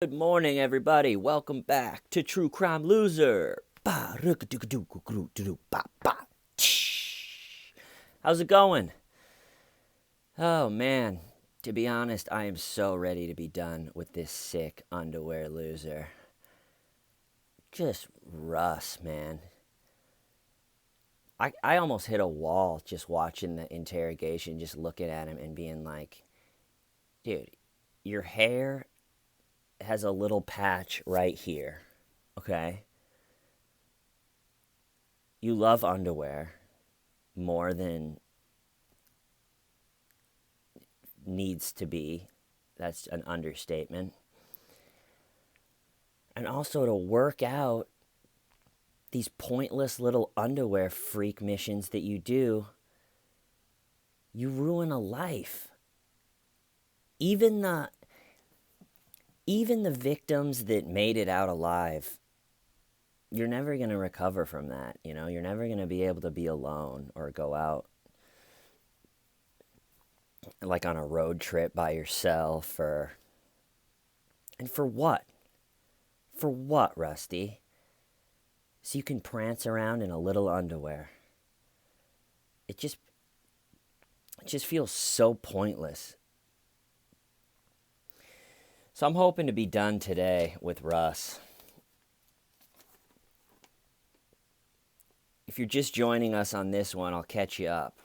Good morning, everybody. Welcome back to True Crime Loser. How's it going? Oh, man. To be honest, I am so ready to be done with this sick underwear loser. Just Russ, man. I almost hit a wall just watching the interrogation, just looking at him and being like, dude, your hair has a little patch right here, okay? You love underwear more than needs to be. That's an understatement. And also to work out these pointless little underwear freak missions that you do, you ruin a life. Even the even the victims that made it out alive, you're never going to recover from that, you know? You're never going to be able to be alone or go out like on a road trip by yourself or and for what? For what, Rusty? So you can prance around in a little underwear. It just feels so pointless. So I'm hoping to be done today with Russ. If you're just joining us on this one, I'll catch you up.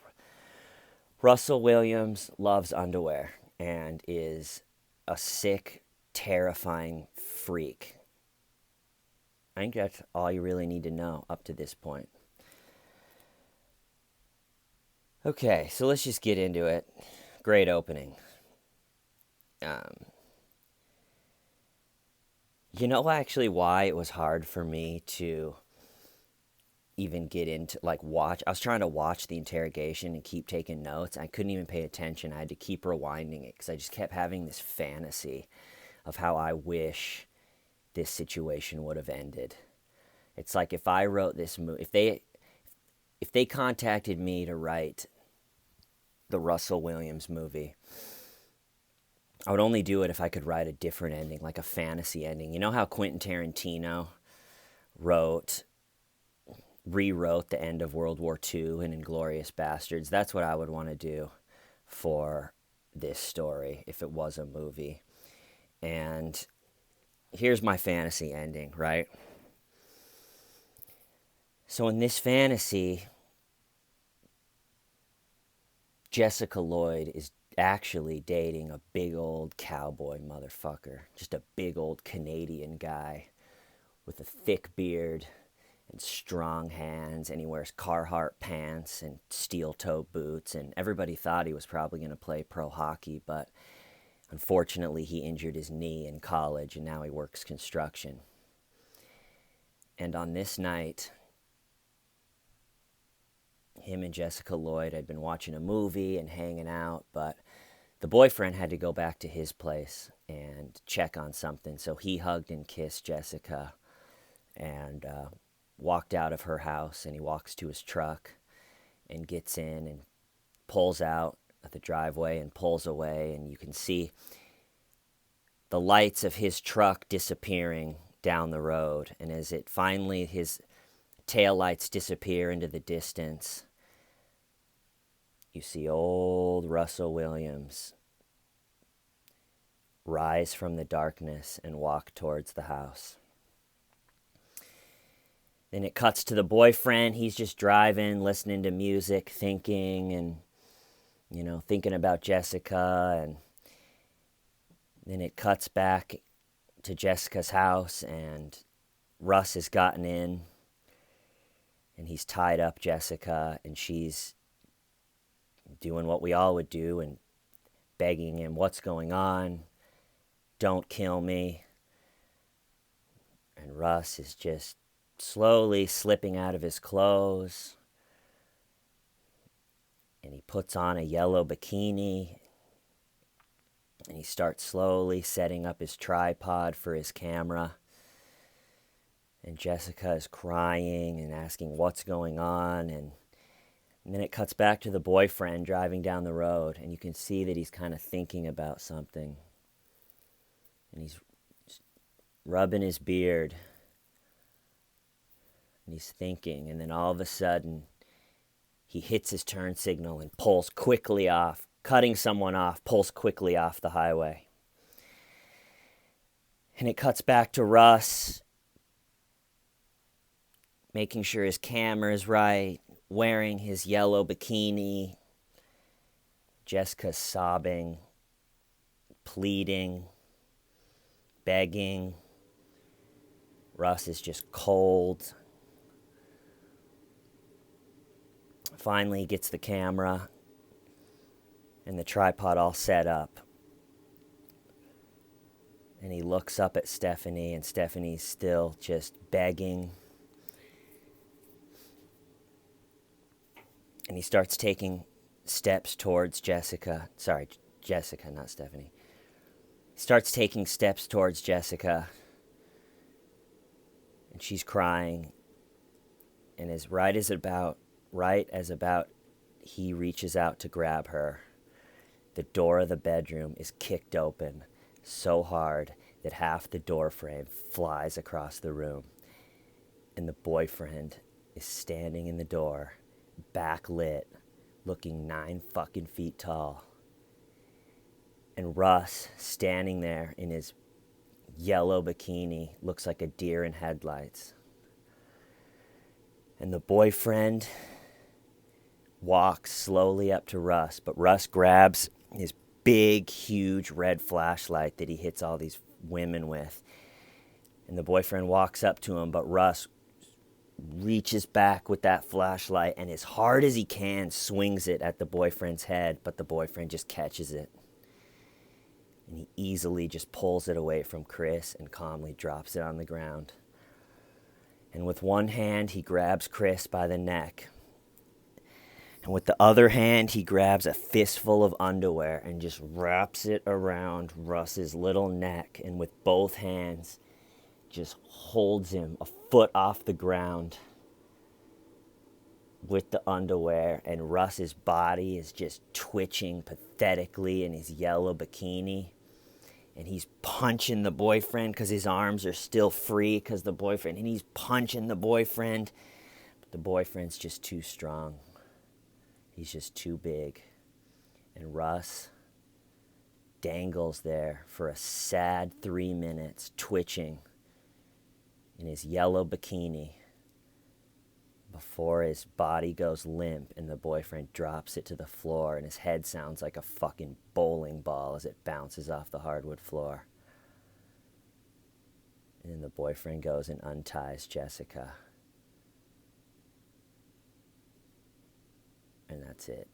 Russell Williams loves underwear and is a sick, terrifying freak. I think that's all you really need to know up to this point. Okay, so let's just get into it. Great opening. You know actually why it was hard for me to even get into watch. I was trying to watch the interrogation and keep taking notes. I couldn't even pay attention. I had to keep rewinding it because I just kept having this fantasy of how I wish this situation would have ended. It's like if I wrote this movie, if they contacted me to write the Russell Williams movie, I would only do it if I could write a different ending, like a fantasy ending. You know how Quentin Tarantino rewrote the end of World War II in Inglourious Bastards? That's what I would want to do for this story if it was a movie. And here's my fantasy ending, right? So in this fantasy, Jessica Lloyd is actually dating a big old cowboy motherfucker. Just a big old Canadian guy with a thick beard and strong hands, and he wears Carhartt pants and steel-toe boots, and everybody thought he was probably going to play pro hockey, but unfortunately he injured his knee in college and now he works construction. And on this night, him and Jessica Lloyd had been watching a movie and hanging out, but the boyfriend had to go back to his place and check on something, so he hugged and kissed Jessica and walked out of her house, and he walks to his truck and gets in and pulls out of the driveway and pulls away, and you can see the lights of his truck disappearing down the road. And as it finally, his taillights disappear into the distance, you see old Russell Williams rise from the darkness and walk towards the house. Then it cuts to the boyfriend. He's just driving, listening to music, thinking, and, thinking about Jessica. And then it cuts back to Jessica's house, and Russ has gotten in, and he's tied up Jessica, and she's doing what we all would do and begging him, "What's going on? Don't kill me." And Russ is just slowly slipping out of his clothes, and he puts on a yellow bikini, and he starts slowly setting up his tripod for his camera. And Jessica is crying and asking what's going on, and then it cuts back to the boyfriend driving down the road, and you can see that he's kind of thinking about something, and he's rubbing his beard, and he's thinking, and then all of a sudden, he hits his turn signal and pulls quickly off, cutting someone off, pulls quickly off the highway. And it cuts back to Russ, making sure his camera is right, wearing his yellow bikini. Jessica's sobbing, pleading, begging. Russ is just cold. Finally, he gets the camera and the tripod all set up. And he looks up at Stephanie, and Stephanie's still just begging. And he starts taking steps towards Jessica. Sorry, Jessica, not Stephanie. He starts taking steps towards Jessica. And she's crying. And as he reaches out to grab her, the door of the bedroom is kicked open so hard that half the door frame flies across the room. And the boyfriend is standing in the door, backlit, looking 9 fucking feet tall. And Russ, standing there in his yellow bikini, looks like a deer in headlights. And the boyfriend walks slowly up to Russ, but Russ grabs his big, huge red flashlight that he hits all these women with. And the boyfriend walks up to him, but Russ reaches back with that flashlight and as hard as he can swings it at the boyfriend's head, but the boyfriend just catches it. And he easily just pulls it away from Chris and calmly drops it on the ground. And with one hand, he grabs Chris by the neck. And with the other hand, he grabs a fistful of underwear and just wraps it around Russ's little neck. And with both hands, just holds him a foot off the ground with the underwear. And Russ's body is just twitching pathetically in his yellow bikini. And he's punching the boyfriend because his arms are still free because and he's punching the boyfriend. But the boyfriend's just too strong. He's just too big. And Russ dangles there for a sad 3 minutes, twitching in his yellow bikini before his body goes limp and the boyfriend drops it to the floor and his head sounds like a fucking bowling ball as it bounces off the hardwood floor. And then the boyfriend goes and unties Jessica. And that's it.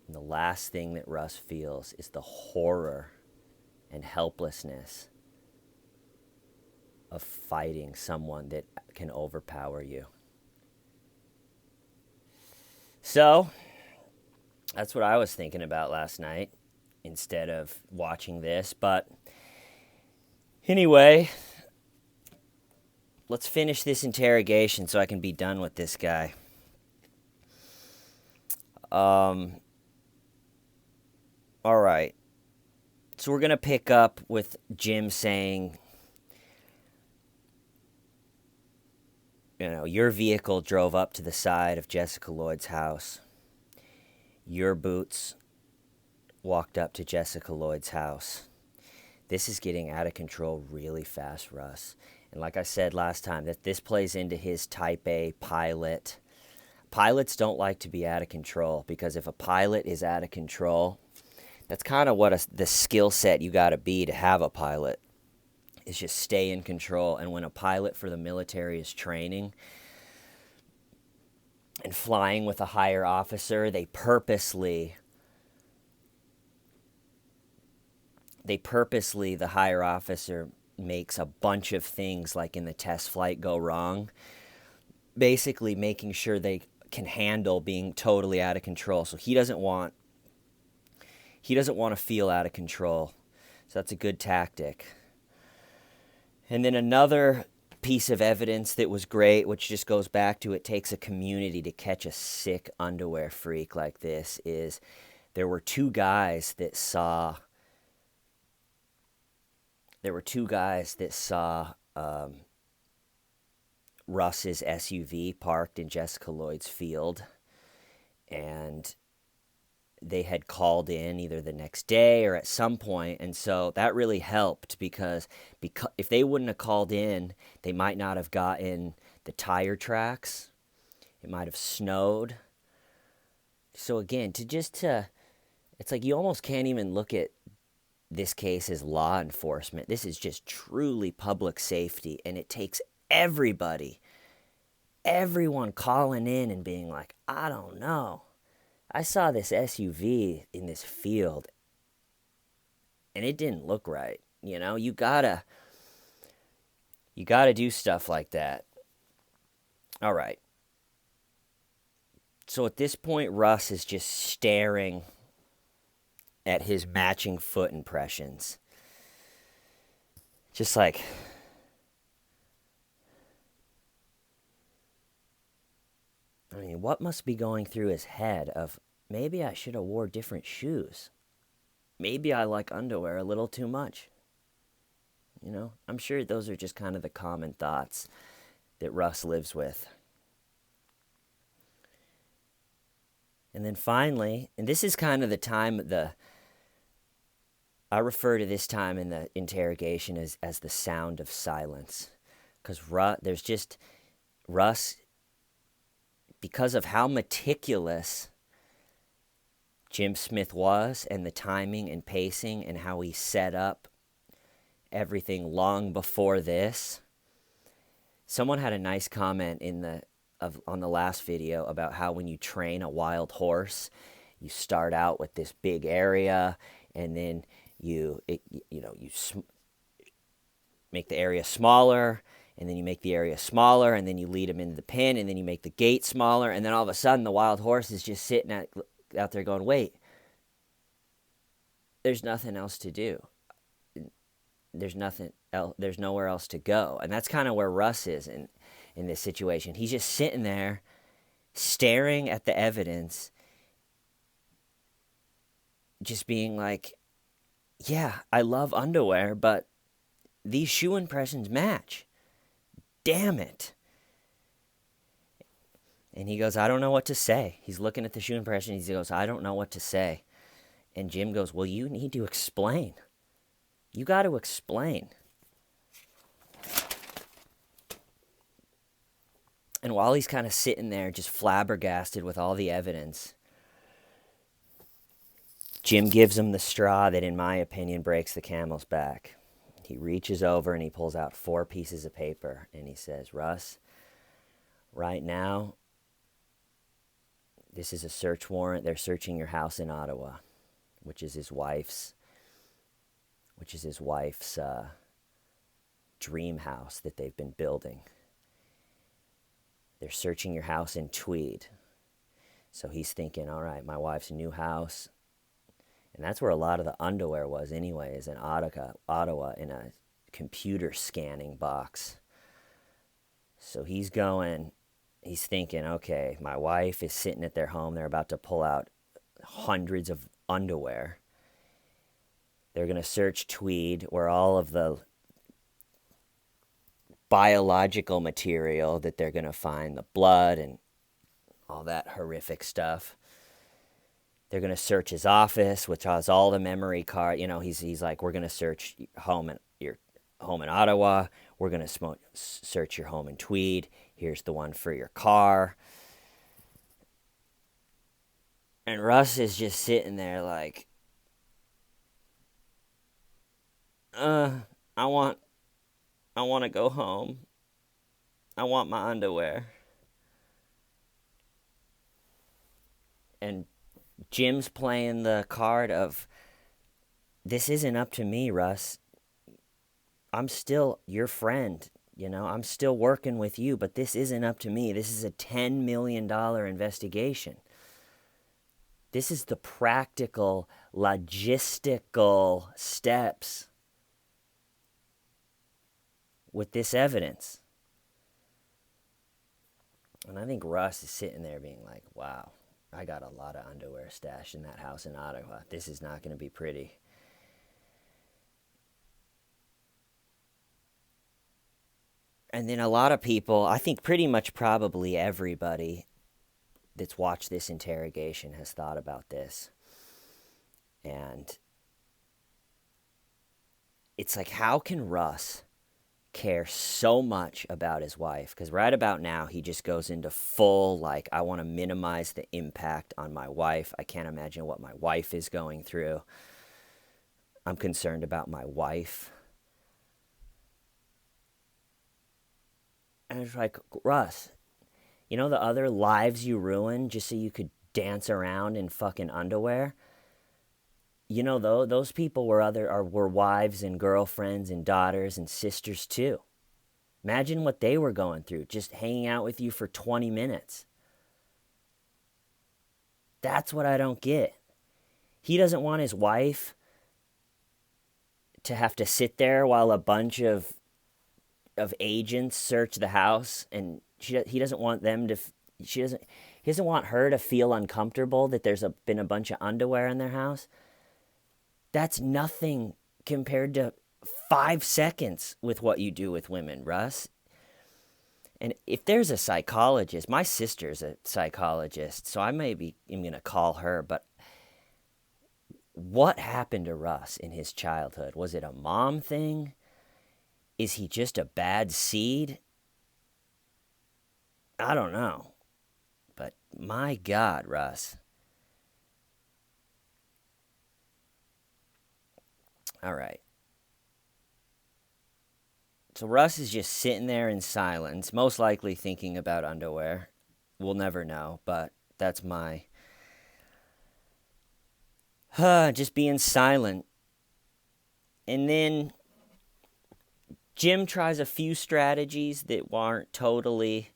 And the last thing that Russ feels is the horror and helplessness of fighting someone that can overpower you. So, that's what I was thinking about last night instead of watching this. But anyway, let's finish this interrogation so I can be done with this guy. All right. So we're going to pick up with Jim saying, your vehicle drove up to the side of Jessica Lloyd's house. Your boots walked up to Jessica Lloyd's house. This is getting out of control really fast, Russ. And like I said last time, that this plays into his type A pilot. Pilots don't like to be out of control because if a pilot is out of control, that's kind of what the skill set you got to be to have a pilot, is just stay in control. And when a pilot for the military is training and flying with a higher officer, the higher officer makes a bunch of things like in the test flight go wrong, basically making sure they can handle being totally out of control. So he doesn't want to feel out of control. So that's a good tactic. And then another piece of evidence that was great, which just goes back to it takes a community to catch a sick underwear freak like this, is there were two guys that saw Russ's SUV parked in Jessica Lloyd's field, and they had called in either the next day or at some point, and so that really helped because if they wouldn't have called in, they might not have gotten the tire tracks. It might have snowed. So again, it's like you almost can't even look at this case as law enforcement. This is just truly public safety, and it takes everyone calling in and being like, I don't know. I saw this SUV in this field, and it didn't look right. You know, you gotta do stuff like that. All right. So at this point, Russ is just staring at his matching foot impressions. Just like, I mean, what must be going through his head of maybe I should have wore different shoes. Maybe I like underwear a little too much. You know, I'm sure those are just kind of the common thoughts that Russ lives with. And then finally, and this is kind of the time I refer to this time in the interrogation as the sound of silence. Because Russ, because of how meticulous Jim Smith was and the timing and pacing and how he set up everything long before this. Someone had a nice comment on the last video about how when you train a wild horse, you start out with this big area, and then you make the area smaller, and then you make the area smaller, and then you lead him into the pen, and then you make the gate smaller, and then all of a sudden the wild horse is just sitting out there going, wait, there's nothing else to do. There's nothing else. There's nowhere else to go. And that's kind of where Russ is in this situation. He's just sitting there staring at the evidence, just being like, yeah, I love underwear, but these shoe impressions match. Damn it. And he goes, I don't know what to say. He's looking at the shoe impressions. He goes, I don't know what to say. And Jim goes, well, you need to explain. You got to explain. And while he's kind of sitting there just flabbergasted with all the evidence, Jim gives him the straw that, in my opinion, breaks the camel's back. He reaches over and he pulls out 4 pieces of paper and he says, Russ, right now, this is a search warrant. They're searching your house in Ottawa, which is his wife's dream house that they've been building. They're searching your house in Tweed. So he's thinking, all right, my wife's new house. And that's where a lot of the underwear was anyways, in Ottawa, in a computer scanning box. So he's thinking, okay, my wife is sitting at their home. They're about to pull out hundreds of underwear. They're going to search Tweed, where all of the biological material that they're going to find, the blood and all that horrific stuff. They're going to search his office, which has all the memory card. You know, he's like, we're going to search your home in Ottawa. We're going to search your home in Tweed. Here's the one for your car. And Russ is just sitting there like, I want to go home. I want my underwear. And Jim's playing the card of, this isn't up to me, Russ. I'm still your friend, you know. I'm still working with you, but this isn't up to me. This is a $10 million investigation. This is the practical, logistical steps with this evidence. And I think Russ is sitting there being like, wow, I got a lot of underwear stashed in that house in Ottawa. This is not going to be pretty. And then a lot of people, I think pretty much probably everybody that's watched this interrogation has thought about this. And it's like, how can Russ care so much about his wife? Because right about now, he just goes into full, like, I want to minimize the impact on my wife. I can't imagine what my wife is going through. I'm concerned about my wife. And it's like, Russ, you know the other lives you ruined just so you could dance around in fucking underwear? You know, though, those people were wives and girlfriends and daughters and sisters too. Imagine what they were going through, just hanging out with you for 20 minutes. That's what I don't get. He doesn't want his wife to have to sit there while a bunch of agents search the house, and he doesn't want them to. He doesn't want her to feel uncomfortable that there's been a bunch of underwear in their house. That's nothing compared to 5 seconds with what you do with women, Russ. And if there's a psychologist, my sister's a psychologist, so I maybe am going to call her, but what happened to Russ in his childhood? Was it a mom thing? Is he just a bad seed? I don't know. But my God, Russ. All right. So Russ is just sitting there in silence, most likely thinking about underwear. We'll never know, but that's my... just being silent. And then Jim tries a few strategies that aren't totally...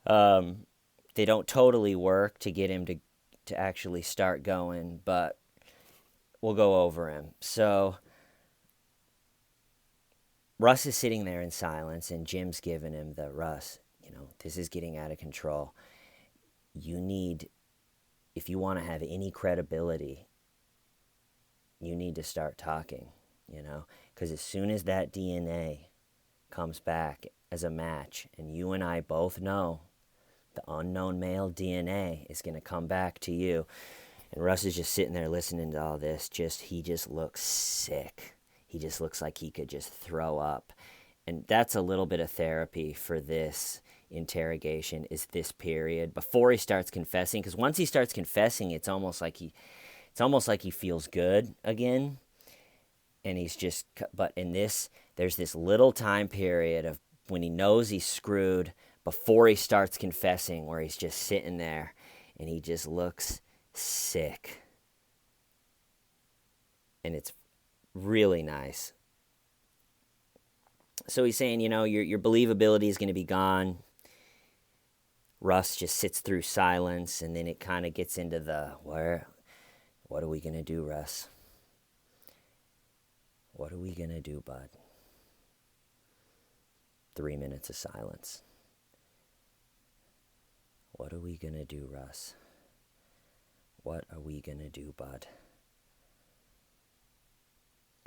they don't totally work to get him to actually start going, but we'll go over him. So Russ is sitting there in silence, and Jim's giving him the, Russ, this is getting out of control. You need, if you want to have any credibility, you need to start talking, because as soon as that DNA comes back as a match, and you and I both know the unknown male DNA is going to come back to you. And Russ is just sitting there listening to all this. He just looks sick. He just looks like he could just throw up. And that's a little bit of therapy for this interrogation, is this period before he starts confessing. Because once he starts confessing, it's almost like he feels good again. And he's just, but in this, there's this little time period of when he knows he's screwed before he starts confessing, where he's just sitting there and he just looks sick. And it's really nice. So he's saying, your believability is going to be gone. Russ just sits through silence, and then it kind of gets into the, what are we going to do, Russ? What are we going to do, bud? 3 minutes of silence. What are we going to do, Russ? What are we going to do, bud?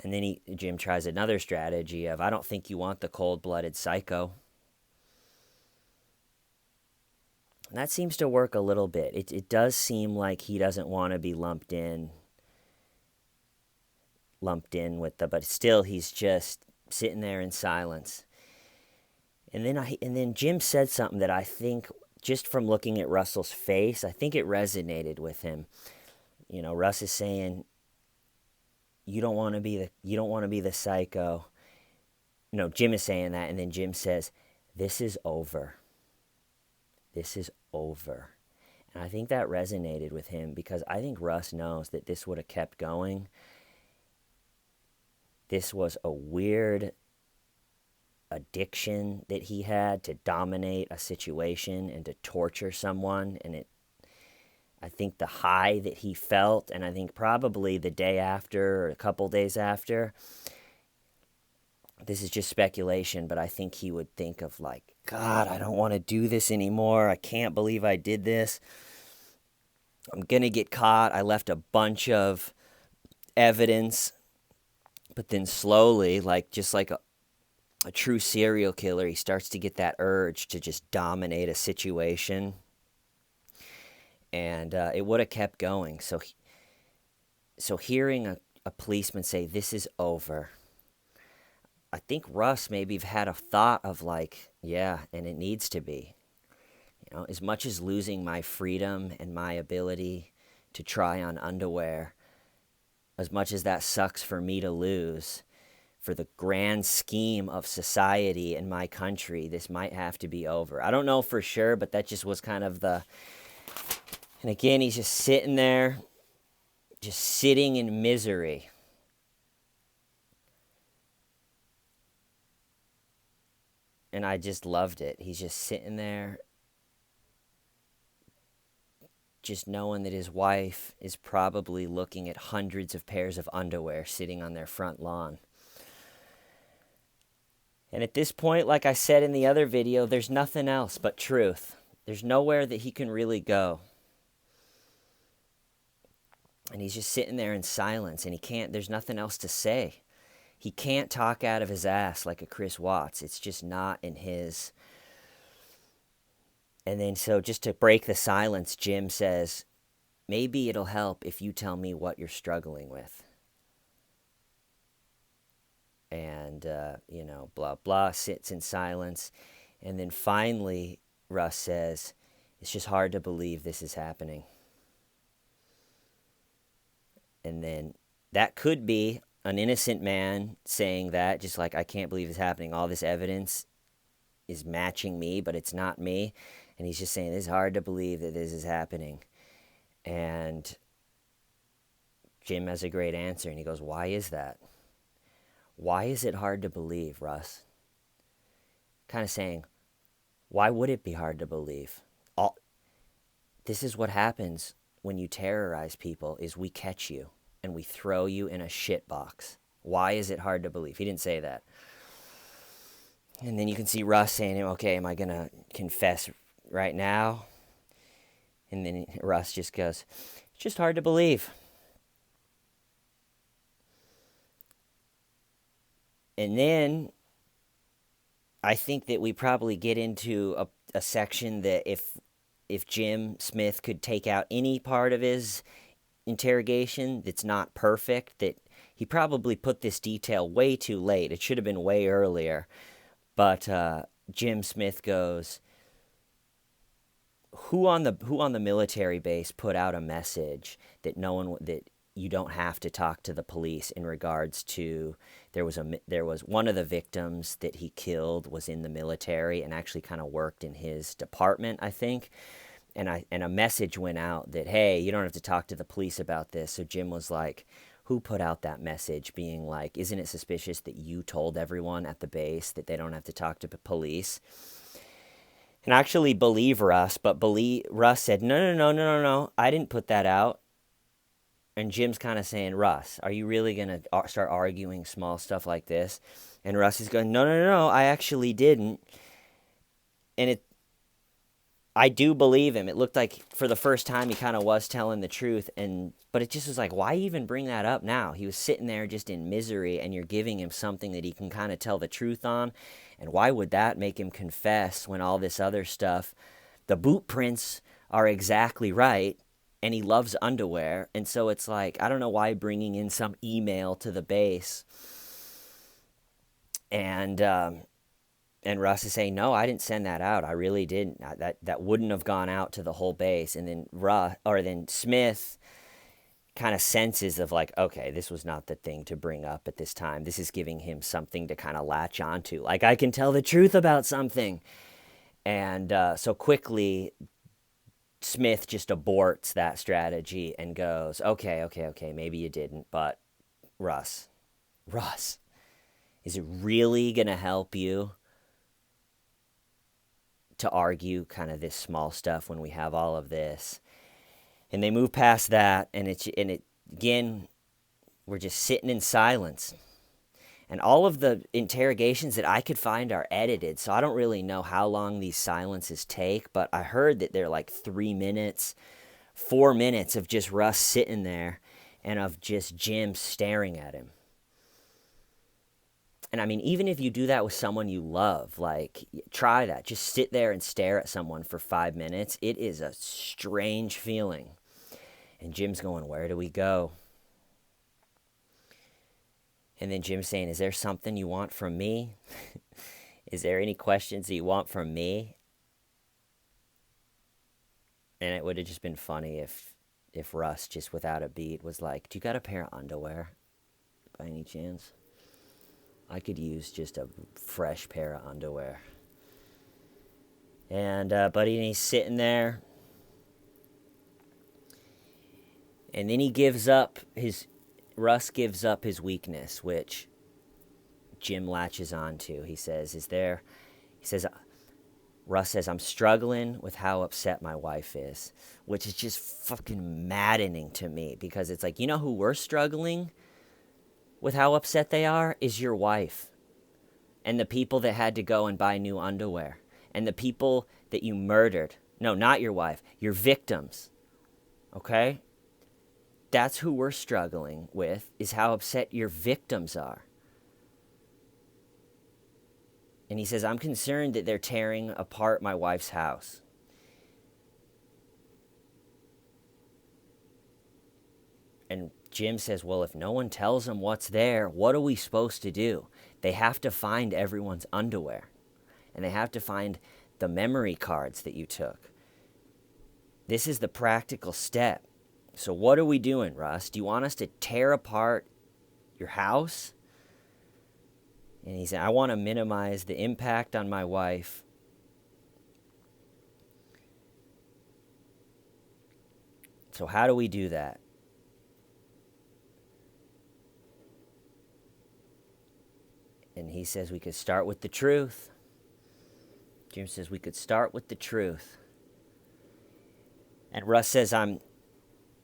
And then Jim tries another strategy of, I don't think you want the cold-blooded psycho. And that seems to work a little bit. It does seem like he doesn't want to be lumped in with but still he's just sitting there in silence. And then Jim said something that I think, just from looking at Russell's face, I think it resonated with him. Russ is saying, you don't want to be the psycho. No, Jim is saying that, and then Jim says, this is over. This is over. And I think that resonated with him, because I think Russ knows that this would have kept going. This was a weird addiction that he had to dominate a situation and to torture someone, and I think the high that he felt, and I think probably the day after or a couple days after, this is just speculation, but I think he would think of like, God, I don't want to do this anymore. I can't believe I did this. I'm going to get caught. I left a bunch of evidence, but then slowly, like just like a true serial killer, he starts to get that urge to just dominate a situation. And it would have kept going. So hearing a policeman say, "This is over," I think Russ maybe had a thought of like, yeah, and it needs to be. You know, as much as losing my freedom and my ability to try on underwear, as much as that sucks for me to lose, for the grand scheme of society and my country, this might have to be over. I don't know for sure, but that just was kind of the. And again, he's just sitting there, just sitting in misery. And I just loved it. He's just sitting there, just knowing that his wife is probably looking at hundreds of pairs of underwear sitting on their front lawn. And at this point, like I said in the other video, there's nothing else but truth. There's nowhere that he can really go. And he's just sitting there in silence, and there's nothing else to say. He can't talk out of his ass like a Chris Watts. It's just not in his. And then so just to break the silence, Jim says, "Maybe it'll help if you tell me what you're struggling with." And, blah, blah, sits in silence. And then finally, Russ says, "It's just hard to believe this is happening." And then that could be an innocent man saying that, just like, "I can't believe it's happening. All this evidence is matching me, but it's not me." And he's just saying, "It's hard to believe that this is happening." And Jim has a great answer, and he goes, "Why is that? Why is it hard to believe, Russ?" Kind of saying, why would it be hard to believe? This is what happens when you terrorize people, is we catch you and we throw you in a shit box. Why is it hard to believe? He didn't say that. And then you can see Russ saying, "Okay, am I going to confess right now?" And then Russ just goes, "It's just hard to believe." And then I think that we probably get into a section that if Jim Smith could take out any part of his interrogation that's not perfect, that he probably put this detail way too late. It should have been way earlier. But Jim Smith goes, who on the military base put out a message that that you don't have to talk to the police in regards to, there was one of the victims that he killed was in the military and actually kind of worked in his department, I think. And a message went out that, hey, you don't have to talk to the police about this. So Jim was like, who put out that message, being like, isn't it suspicious that you told everyone at the base that they don't have to talk to the police? And I actually believe Russ, but Russ said, no, I didn't put that out. And Jim's kind of saying, "Russ, are you really going to start arguing small stuff like this?" And Russ is going, no, I actually didn't. And I do believe him. It looked like for the first time he kind of was telling the truth, but it just was like, why even bring that up now? He was sitting there just in misery, and you're giving him something that he can kind of tell the truth on. And why would that make him confess when all this other stuff, the boot prints are exactly right, and he loves underwear. And so it's like, I don't know why bringing in some email to the base. And Russ is saying, no, I didn't send that out. I really didn't. That wouldn't have gone out to the whole base. And then Smith kind of senses of like, okay, this was not the thing to bring up at this time. This is giving him something to kind of latch onto. Like, I can tell the truth about something. And so quickly, Smith just aborts that strategy and goes, okay, maybe you didn't, but Russ, is it really going to help you to argue kind of this small stuff when we have all of this? And they move past that, and again, we're just sitting in silence. And all of the interrogations that I could find are edited, so I don't really know how long these silences take, but I heard that they're like 3 minutes, 4 minutes of just Russ sitting there and of just Jim staring at him. And I mean, even if you do that with someone you love, like, try that. Just sit there and stare at someone for 5 minutes. It is a strange feeling. And Jim's going, where do we go? And then Jim's saying, is there something you want from me? Is there any questions that you want from me? And it would have just been funny if Russ, just without a beat, was like, do you got a pair of underwear by any chance? I could use just a fresh pair of underwear. And he's sitting there. And then Russ gives up his weakness, which Jim latches onto. He says, Russ says, I'm struggling with how upset my wife is, which is just fucking maddening to me, because it's like, you know who we're struggling with how upset they are is your wife and the people that had to go and buy new underwear and the people that you murdered. No, not your wife, your victims. Okay? That's who we're struggling with, is how upset your victims are. And he says, I'm concerned that they're tearing apart my wife's house. And Jim says, well, if no one tells them what's there, what are we supposed to do? They have to find everyone's underwear. And they have to find the memory cards that you took. This is the practical step. So what are we doing, Russ? Do you want us to tear apart your house? And he said, I want to minimize the impact on my wife. So how do we do that? And he says we could start with the truth. Jim says we could start with the truth. And Russ says,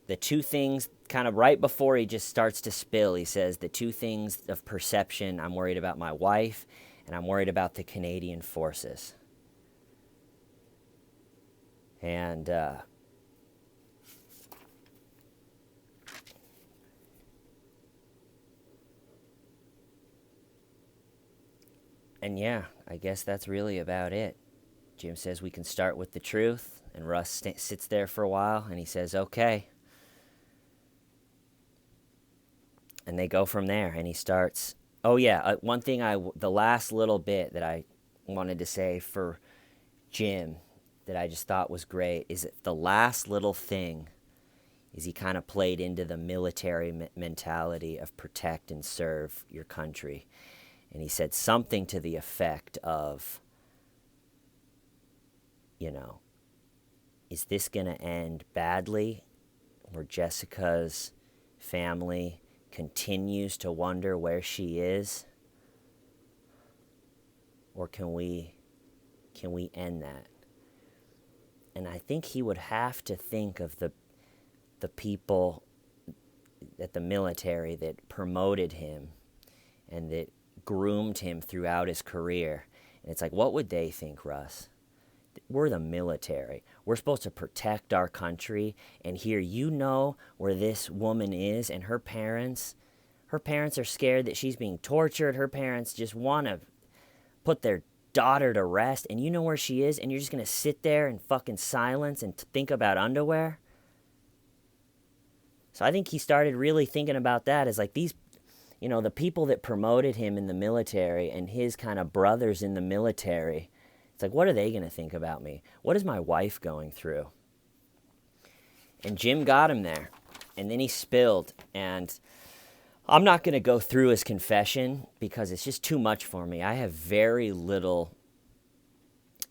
the two things, kind of right before he just starts to spill, he says, the two things of perception, I'm worried about my wife, and I'm worried about the Canadian forces. And yeah, I guess that's really about it. Jim says we can start with the truth, and Russ sits there for a while, and he says, okay. And they go from there, and he starts. Oh yeah, one thing the last little bit that I wanted to say for Jim that I just thought was great is that the last little thing is he kind of played into the military mentality of protect and serve your country. And he said something to the effect of, is this going to end badly, where Jessica's family continues to wonder where she is? Or can we end that? And I think he would have to think of the people at the military that promoted him and that groomed him throughout his career. And it's like, what would they think, Russ? We're the military. We're supposed to protect our country. And here, where this woman is, and her parents are scared that she's being tortured. Her parents just want to put their daughter to rest. And you know where she is, and you're just going to sit there in fucking silence and think about underwear? So I think he started really thinking about that as like these, the people that promoted him in the military and his kind of brothers in the military. It's like, what are they going to think about me? What is my wife going through? And Jim got him there. And then he spilled. And I'm not going to go through his confession because it's just too much for me. I have very little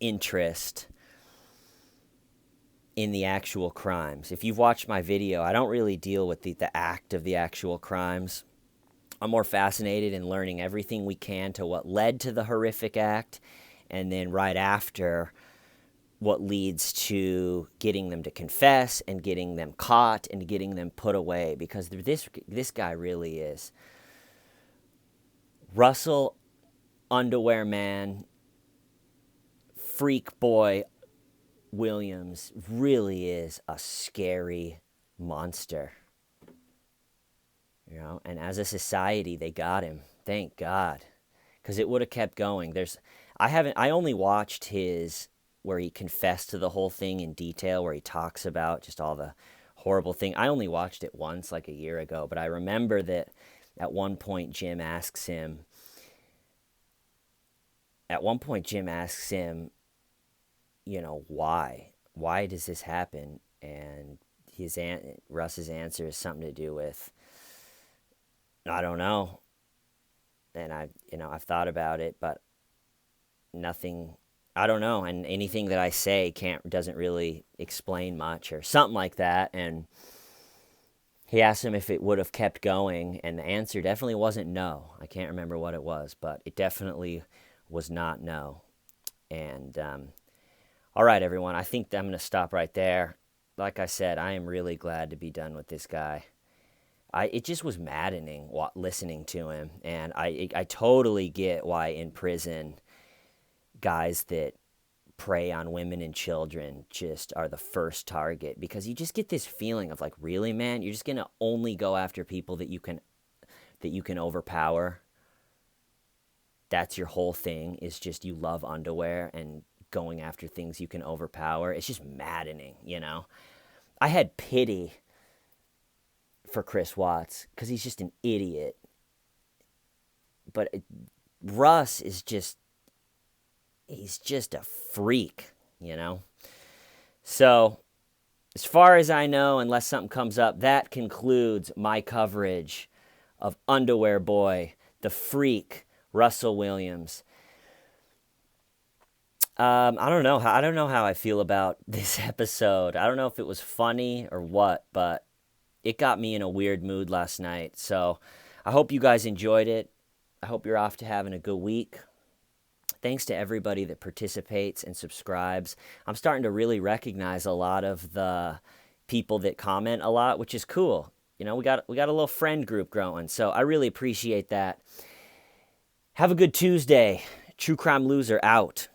interest in the actual crimes. If you've watched my video, I don't really deal with the act of the actual crimes. I'm more fascinated in learning everything we can to what led to the horrific act, and then right after, what leads to getting them to confess and getting them caught and getting them put away, because this guy really is Russell Underwear Man, freak boy, Williams really is a scary monster. And as a society, they got him. Thank God. Because it would have kept going. I only watched his, where he confessed to the whole thing in detail, where he talks about just all the horrible thing. I only watched it once, like a year ago, but I remember that at one point Jim asks him, why? Why does this happen? And Russ's answer is something to do with, I don't know. And I've thought about it, but nothing, I don't know. And anything that I say doesn't really explain much or something like that. And he asked him if it would have kept going, and the answer definitely wasn't no. I can't remember what it was, but it definitely was not no. And all right, everyone, I think I'm going to stop right there. Like I said, I am really glad to be done with this guy. It just was maddening listening to him, and I totally get why in prison guys that prey on women and children just are the first target, because you just get this feeling of like, really, man, you're just going to only go after people that you can overpower. That's your whole thing, is just you love underwear and going after things you can overpower. It's just maddening, I had pity for Chris Watts because he's just an idiot. But Russ is he's just a freak, So, as far as I know, unless something comes up, that concludes my coverage of Underwear Boy, the freak, Russell Williams. I don't know how I feel about this episode. I don't know if it was funny or what, but it got me in a weird mood last night. So I hope you guys enjoyed it. I hope you're off to having a good week. Thanks to everybody that participates and subscribes. I'm starting to really recognize a lot of the people that comment a lot, which is cool. We got a little friend group growing, so I really appreciate that. Have a good Tuesday. True Crime Loser out.